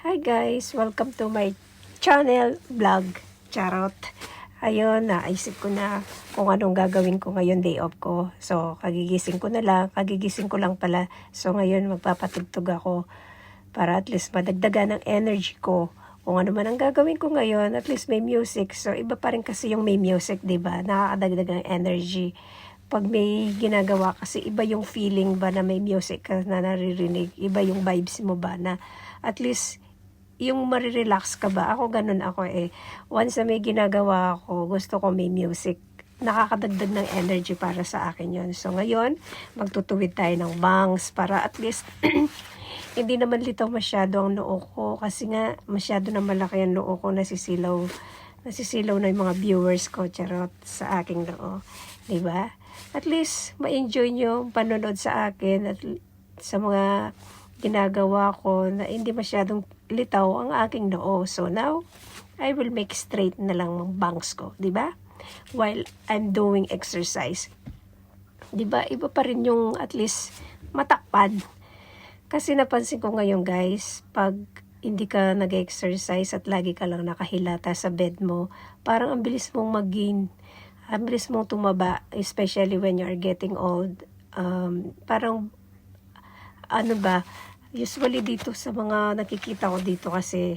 Hi guys! Welcome to my channel vlog. Charot. Ayun, naisip ko na kung anong gagawin ko ngayon day off ko. So, kagigising ko lang pala. So, ngayon magpapatugtog ako para at least madagdagan ng energy ko. Kung ano man ang gagawin ko ngayon, at least may music. So, iba pa rin kasi yung may music, diba? Nakakadagdag ng energy. Pag may ginagawa kasi iba yung feeling ba na may music ka na naririnig, iba yung vibes mo ba na at least yung marirelax ka ba. Ako ganun ako eh. Once na may ginagawa ako, gusto ko may music. Nakakadagdag ng energy para sa akin yon. So ngayon, magtutuwid tayo ng bangs para at least hindi naman litaw masyado ang noo ko kasi nga masyado na malaki ang noo ko, nasisilaw na yung mga viewers ko, charot, sa aking noo. Diba? At least, ma-enjoy nyo panonood sa akin at sa mga ginagawa ko na hindi masyadong litaw ang aking noo. So now, I will make straight na lang ng bangs ko. Diba? While I'm doing exercise. Diba? Iba pa rin yung at least matakpan. Kasi napansin ko ngayon guys, pag hindi ka nag-exercise at lagi ka lang nakahilata sa bed mo, parang ang bilis mong mag-gain. Ang bilis mong tumaba, especially when you are getting old. Parang, ano ba, usually dito sa mga nakikita ko dito kasi,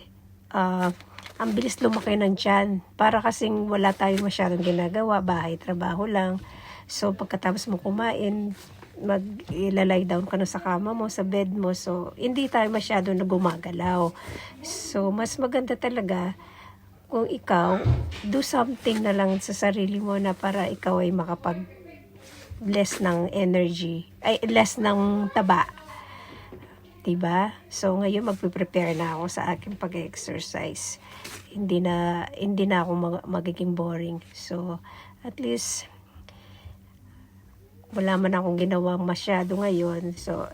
ang bilis lumaki ng tiyan. Para kasing wala tayong masyadong ginagawa, bahay, trabaho lang. So, pagkatapos mo kumain, mag-lalay down ka na sa kama mo, sa bed mo. So, hindi tayo masyado na gumagalaw. So, mas maganda talaga kung ikaw, do something na lang sa sarili mo na para ikaw ay makapag-less ng energy, ay less ng taba. Diba? So, ngayon magpe-prepare na ako sa aking pag-exercise. Hindi na ako magiging boring. So, at least, wala man akong ginawang masyado ngayon. So,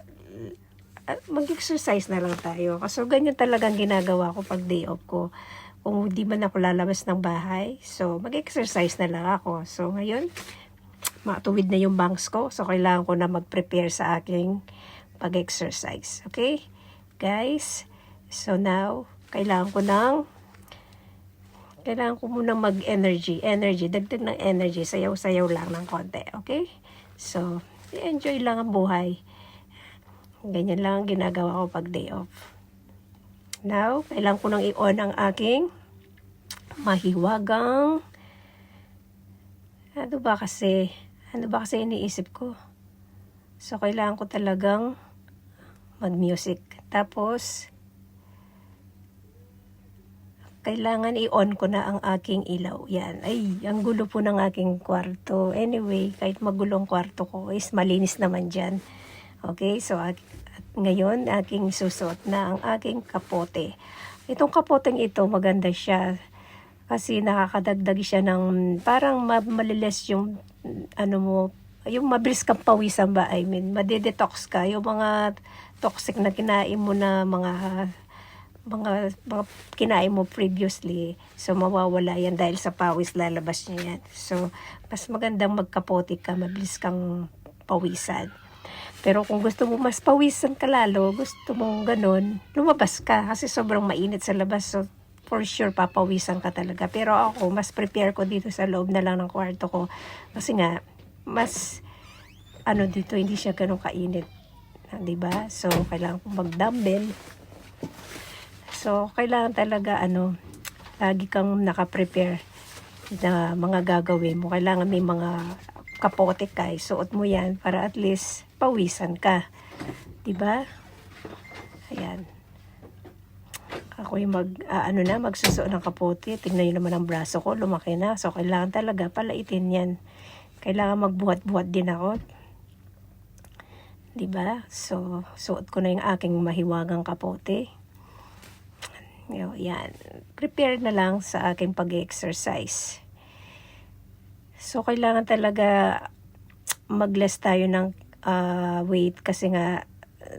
mag-exercise na lang tayo. So, ganyan talagang ginagawa ko pag day off ko. Kung hindi man ako lalabas ng bahay, so mag-exercise na lang ako. So ngayon, matuwid na yung bangs ko. So kailangan ko na mag-prepare sa aking pag-exercise. Okay? Guys, so now, kailangan ko munang mag-energy. Dagdag ng energy. Sayaw-sayaw lang ng konti. Okay? So, enjoy lang ang buhay. Ganyan lang ang ginagawa ko pag day off. Now, kailangan ko nang i-on ang aking mahiwagang ano ba kasi iniisip ko. So, kailangan ko talagang mag-music. Tapos, kailangan i-on ko na ang aking ilaw. Yan. Ay, ang gulo po ng aking kwarto. Anyway, kahit magulong kwarto ko, is malinis naman dyan. Okay, so ngayon, aking susuot na ang aking kapote. Itong kapoteng ito, maganda siya. Kasi nakakadagdag siya ng, parang maliles yung, yung mabilis kang pawisan ba? I mean, madedetox ka. Yung mga toxic na kinain mo na mga kinain mo previously. So, mawawala yan dahil sa pawis lalabas niya yan. So, mas magandang magkapote ka, mabilis kang pawisan. Pero kung gusto mo mas pawisan ka lalo, gusto mong ganun, lumabas ka kasi sobrang mainit sa labas. So, for sure, papawisan ka talaga. Pero ako, mas prepare ko dito sa loob na lang ng kwarto ko. Kasi nga, mas, dito, hindi siya ganun kainit. Diba? So, kailangan kong mag-dumbbell. So, kailangan talaga, lagi kang nakaprepare na mga gagawin mo. Kailangan may mga kapote ka, suot mo yan para at least pawisan ka. Diba? Ayan. Ako yung magsusuot ng kapote. Tingnan nyo naman ang braso ko, lumaki na. So, kailangan talaga palaitin yan. Kailangan magbuhat-buhat din ako. Diba? So, suot ko na yung aking mahiwagang kapote. Yan. Prepare na lang sa aking pag-exercise. So, kailangan talaga mag-less tayo ng weight kasi nga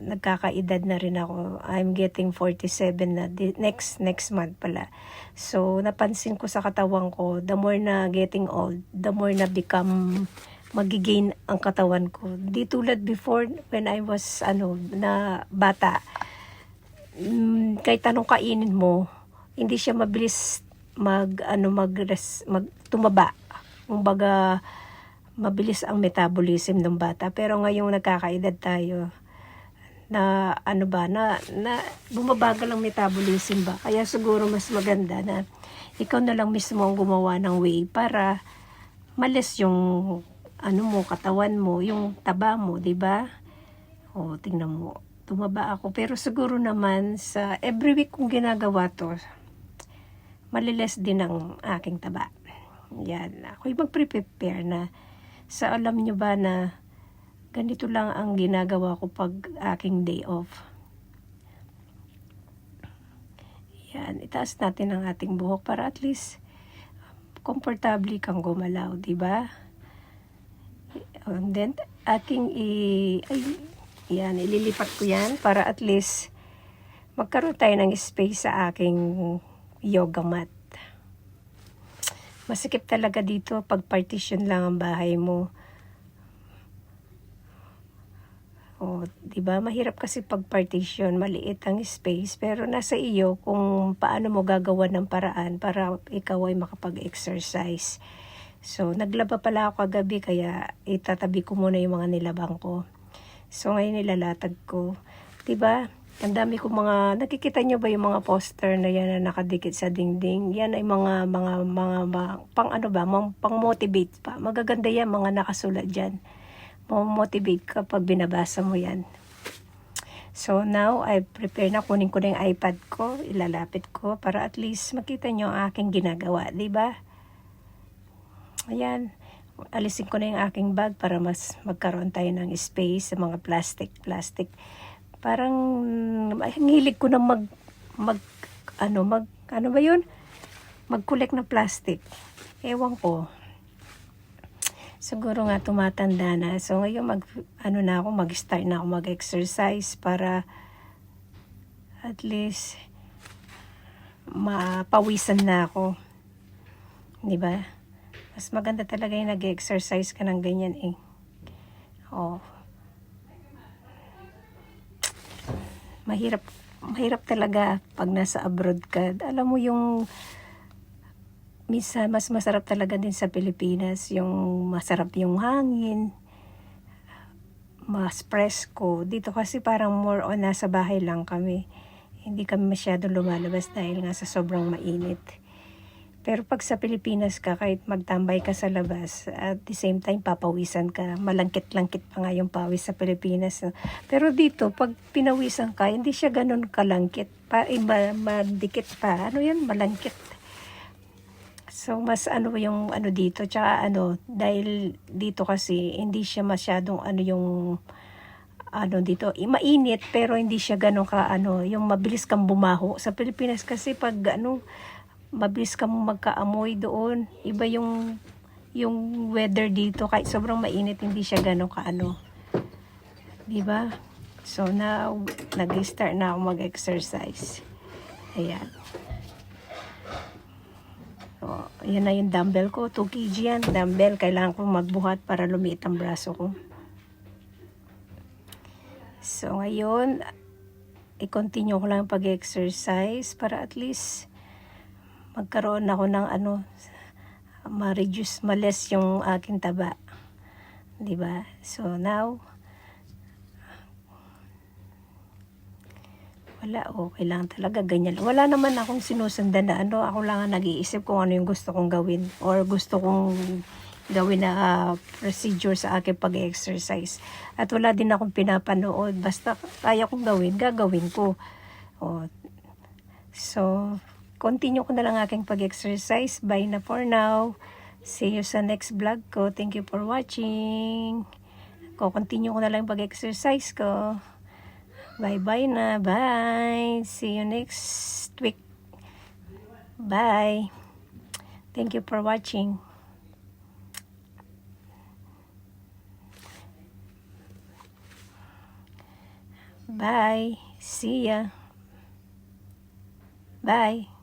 nagkakaedad na rin ako. I'm getting 47 na next month pala. So, napansin ko sa katawan ko, the more na getting old, the more na become magigain ang katawan ko. Di tulad before when I was na bata. kahit anong kainin mo, hindi siya mabilis tumaba. Kumbaga, mabilis ang metabolism ng bata. Pero ngayong nagkakaedad tayo, na bumabagal ang metabolism ba. Kaya siguro mas maganda na ikaw na lang mismo ang gumawa ng way para malis yung katawan mo, yung taba mo, 'di ba? O, tingnan mo, tumaba ako. Pero siguro naman sa every week kong ginagawa to, maliles din ang aking taba. Yan, ako'y magpre-prepare na sa alam nyo ba na ganito lang ang ginagawa ko pag aking day off. Yan, itaas natin ang ating buhok para at least komportable kang gumalaw, di ba? And then, ililipat ko yan para at least magkaroon tayo ng space sa aking yoga mat. Masikip talaga dito pag partition lang ang bahay mo. O, di ba? Mahirap kasi pag partition, maliit ang space, pero nasa iyo kung paano mo gagawa ng paraan para ikaw ay makapag-exercise. So, naglaba pala ako kagabi, kaya itatabi ko muna yung mga nilabang ko. So, ngayon nilalatag ko. Di ba? Ang dami ko nakikita nyo ba yung mga poster na yan na nakadikit sa dingding? Yan ay mga pang-motivate pa. Magaganda yan, mga nakasulat dyan. Motivate ka pag binabasa mo yan. So now, I prepare na, kunin ko na yung iPad ko, ilalapit ko para at least makita nyo ang aking ginagawa, di ba? Ayan, alisin ko na yung aking bag para mas magkaroon tayo ng space sa mga plastic. Parang, ang hilig ko na mag-collect ng plastic. Ewan ko. Siguro nga tumatanda na. So ngayon mag-start na ako mag-exercise para at least mapawisan na ako. 'Di ba? Mas maganda talaga yung nag-exercise ka ng ganyan eh. Oh. Mahirap talaga pag nasa abroad ka. Alam mo yung minsan mas masarap talaga din sa Pilipinas, yung masarap yung hangin, mas presko. Dito kasi parang more on nasa bahay lang kami. Hindi kami masyadong lumalabas dahil nga sa sobrang mainit. Pero pag sa Pilipinas ka, kahit magtambay ka sa labas, at the same time papawisan ka. Malangkit-langkit pa nga yung pawis sa Pilipinas. Pero dito, pag pinawisan ka, hindi siya ganun kalangkit. Madikit pa. Malangkit. So, mas yung dito. Tsaka dahil dito kasi, hindi siya masyadong dito. Mainit, pero hindi siya ganun yung mabilis kang bumaho. Sa Pilipinas kasi pag mabilis kang magkaamoy doon. Iba yung weather dito. Kahit sobrang mainit, hindi siya ganun diba? So now, nag-start na ako mag-exercise. Ayan. So, yan na yung dumbbell ko. 2 kg yan. Dumbbell. Kailangan ko magbuhat para lumiit ang braso ko. So ngayon, i-continue ko lang pag-exercise para at least magkaroon ako ng ma-reduce, ma-less yung aking taba. Diba? So now, okay lang talaga, ganyan. Wala naman akong sinusundan na ako lang ang nag-iisip kung ano yung gusto kong gawin or gusto kong gawin na procedure sa aking pag-exercise. At wala din akong pinapanood. Basta kaya kong gagawin ko. So, continue ko na lang aking pag-exercise. Bye na for now. See you sa next vlog ko. Thank you for watching. Continue ko na lang pag-exercise ko. Bye-bye na. Bye. See you next week. Bye. Thank you for watching. Bye. See ya. Bye.